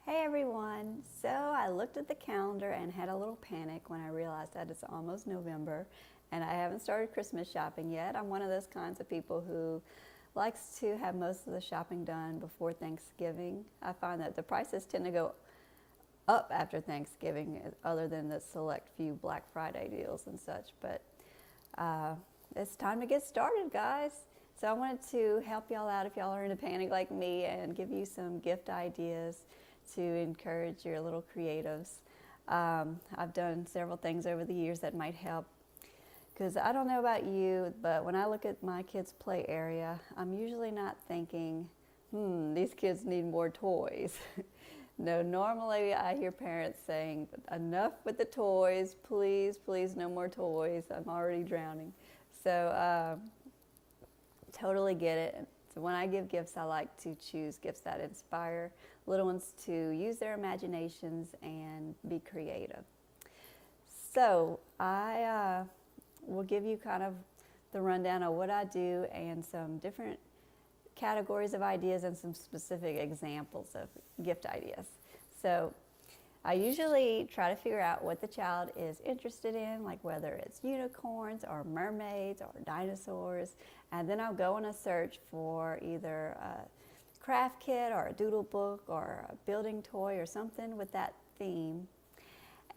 Hey everyone! So I looked at the calendar and had a little panic when I realized that it's almost November and I haven't started Christmas shopping yet. I'm one of those kinds of people who likes to have most of the shopping done before Thanksgiving. I find that the prices tend to go up after Thanksgiving, other than the select few Black Friday deals and such. But uh, it's time to get started, guys. So I wanted to help y'all out if y'all are in a panic like me and give you some gift ideas to encourage your little creatives. I've done several things over the years that might help, because I don't know about you, but when I look at my kids' play area, I'm usually not thinking, these kids need more toys. No, normally I hear parents saying, enough with the toys, please, please, no more toys, I'm already drowning. So totally get it. So when I give gifts, I like to choose gifts that inspire little ones to use their imaginations and be creative. So I will give you kind of the rundown of what I do and some different categories of ideas and some specific examples of gift ideas. So I usually try to figure out what the child is interested in, like whether it's unicorns or mermaids or dinosaurs, and then I'll go on a search for either a craft kit or a doodle book or a building toy or something with that theme.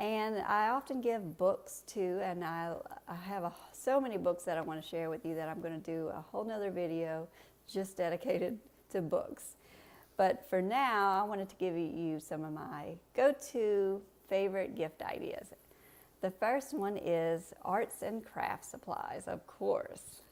And I often give books too, and I have so many books that I want to share with you that I'm going to do a whole nother video just dedicated to books. But for now, I wanted to give you some of my go-to favorite gift ideas. The first one is arts and craft supplies, of course.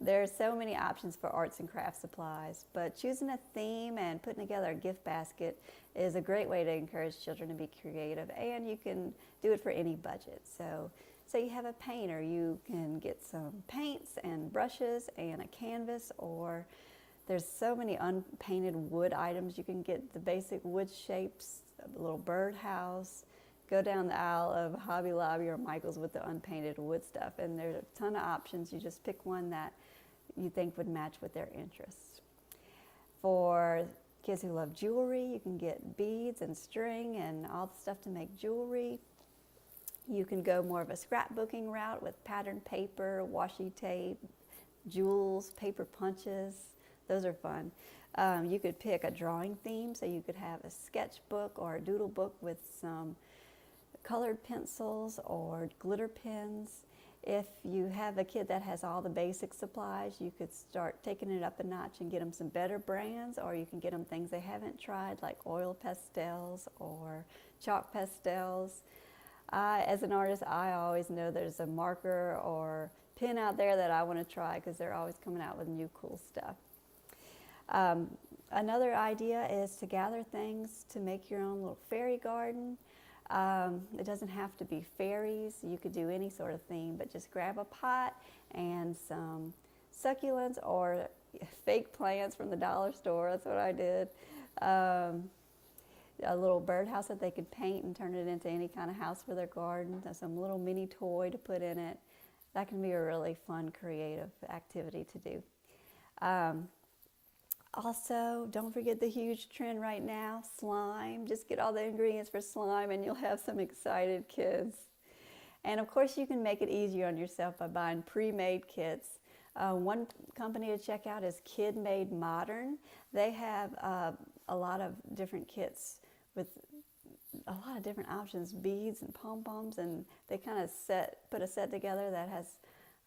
There are so many options for arts and craft supplies, but choosing a theme and putting together a gift basket is a great way to encourage children to be creative, and you can do it for any budget. So you have a painter, you can get some paints and brushes and a canvas, or there's so many unpainted wood items. You can get the basic wood shapes, a little birdhouse. Go down the aisle of Hobby Lobby or Michael's with the unpainted wood stuff, and there's a ton of options. You just pick one that you think would match with their interests. For kids who love jewelry, you can get beads and string and all the stuff to make jewelry. You can go more of a scrapbooking route with patterned paper, washi tape, jewels, paper punches. Those are fun. You could pick a drawing theme, so you could have a sketchbook or a doodle book with some colored pencils or glitter pens. If you have a kid that has all the basic supplies, you could start taking it up a notch and get them some better brands, or you can get them things they haven't tried, like oil pastels or chalk pastels. As an artist, I always know there's a marker or pen out there that I want to try, because they're always coming out with new cool stuff. Another idea is to gather things to make your own little fairy garden. It doesn't have to be fairies. You could do any sort of theme, but just grab a pot and some succulents or fake plants from the dollar store. That's what I did. A little birdhouse that they could paint and turn it into any kind of house for their garden. Some little mini toy to put in it. That can be a really fun, creative activity to do. Also, don't forget the huge trend right now, slime. Just get all the ingredients for slime and you'll have some excited kids. And of course, you can make it easier on yourself by buying pre-made kits. One company to check out is Kid Made Modern. They have a lot of different kits with a lot of different options, beads and pom-poms, and they kind of put a set together that has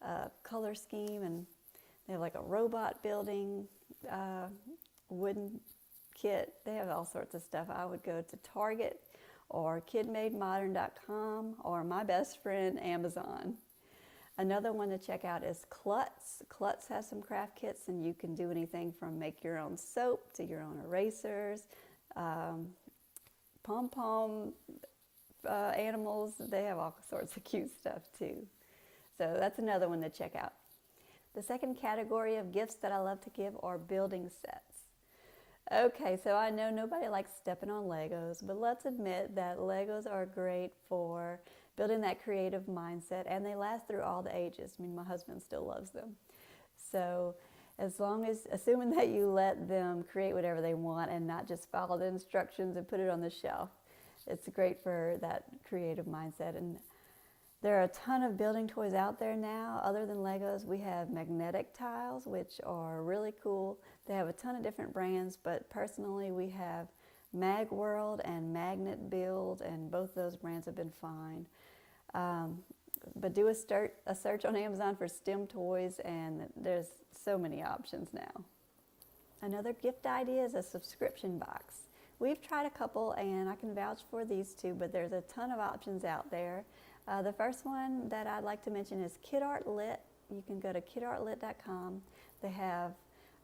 a color scheme, and they have like a robot building wooden kit. They have all sorts of stuff. I would go to Target or kidmademodern.com or my best friend, Amazon. Another one to check out is Klutz. Klutz has some craft kits, and you can do anything from make your own soap to your own erasers, pom-pom animals. They have all sorts of cute stuff too. So that's another one to check out. The second category of gifts that I love to give are building sets. Okay, so I know nobody likes stepping on Legos, but let's admit that Legos are great for building that creative mindset, and they last through all the ages. I mean, my husband still loves them. So assuming that you let them create whatever they want and not just follow the instructions and put it on the shelf. It's great for that creative mindset. And there are a ton of building toys out there now. Other than Legos, we have magnetic tiles, which are really cool. They have a ton of different brands, but personally we have Mag World and Magnet Build, and both those brands have been fine. But do a search on Amazon for STEM toys, and there's so many options now. Another gift idea is a subscription box. We've tried a couple, and I can vouch for these two, but there's a ton of options out there. The first one that I'd like to mention is Kid Art Lit. You can go to kidartlit.com. They have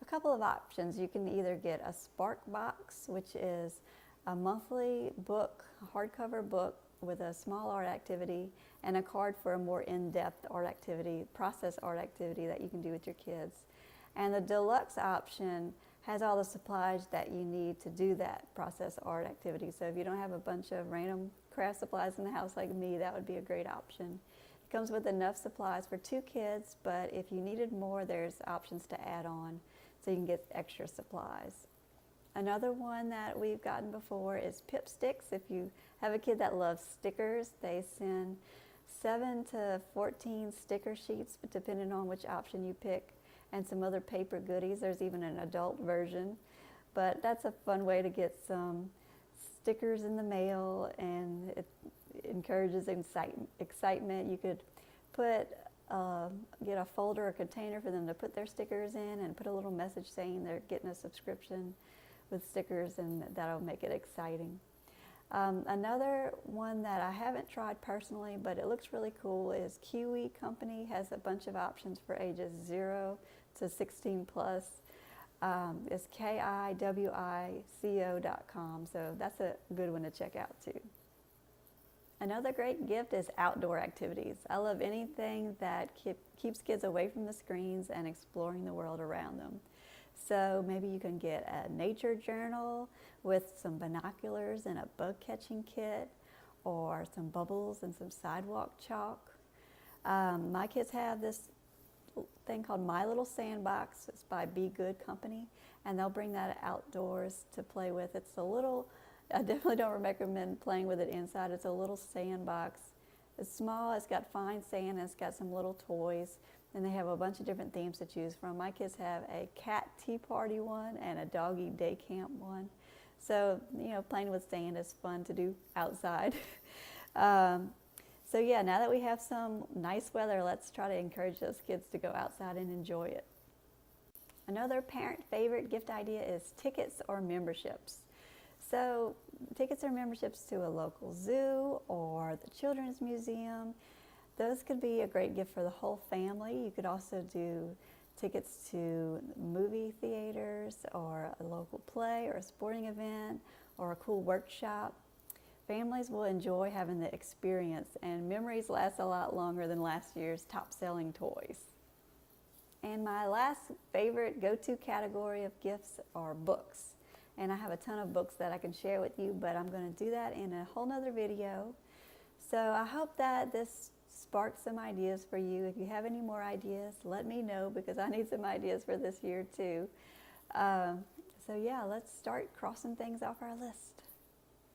a couple of options. You can either get a Spark box, which is a monthly book, a hardcover book with a small art activity and a card for a more in-depth art activity, process art activity that you can do with your kids. And the deluxe option has all the supplies that you need to do that process art activity. So if you don't have a bunch of random craft supplies in the house like me, that would be a great option. It comes with enough supplies for 2 kids, but if you needed more, there's options to add on so you can get extra supplies. Another one that we've gotten before is Pip Sticks. If you have a kid that loves stickers, they send 7 to 14 sticker sheets, depending on which option you pick, and some other paper goodies. There's even an adult version, but that's a fun way to get some stickers in the mail, and it encourages excitement. You could get a folder or container for them to put their stickers in and put a little message saying they're getting a subscription with stickers, and that'll make it exciting. Another one that I haven't tried personally, but it looks really cool, is Kiwi Company. Has a bunch of options for ages 0 to 16 plus. It's kiwico.com, so that's a good one to check out too. Another great gift is outdoor activities. I love anything that keeps kids away from the screens and exploring the world around them. So maybe you can get a nature journal with some binoculars and a bug catching kit, or some bubbles and some sidewalk chalk. My kids have this thing called My Little Sandbox. It's by Be Good Company, and they'll bring that outdoors to play with. It's a little, I definitely don't recommend playing with it inside. It's a little sandbox. It's small, it's got fine sand, and it's got some little toys. And they have a bunch of different themes to choose from. My kids have a cat tea party one and a doggy day camp one. So, playing with sand is fun to do outside. So yeah, now that we have some nice weather, let's try to encourage those kids to go outside and enjoy it. Another parent favorite gift idea is tickets or memberships. So tickets or memberships to a local zoo or the Children's Museum. Those could be a great gift for the whole family. You could also do tickets to movie theaters or a local play or a sporting event or a cool workshop. Families will enjoy having the experience, and memories last a lot longer than last year's top-selling toys. And my last favorite go-to category of gifts are books. And I have a ton of books that I can share with you, but I'm going to do that in a whole nother video. So I hope that this sparked some ideas for you. If you have any more ideas, let me know, because I need some ideas for this year too. So yeah, let's start crossing things off our list.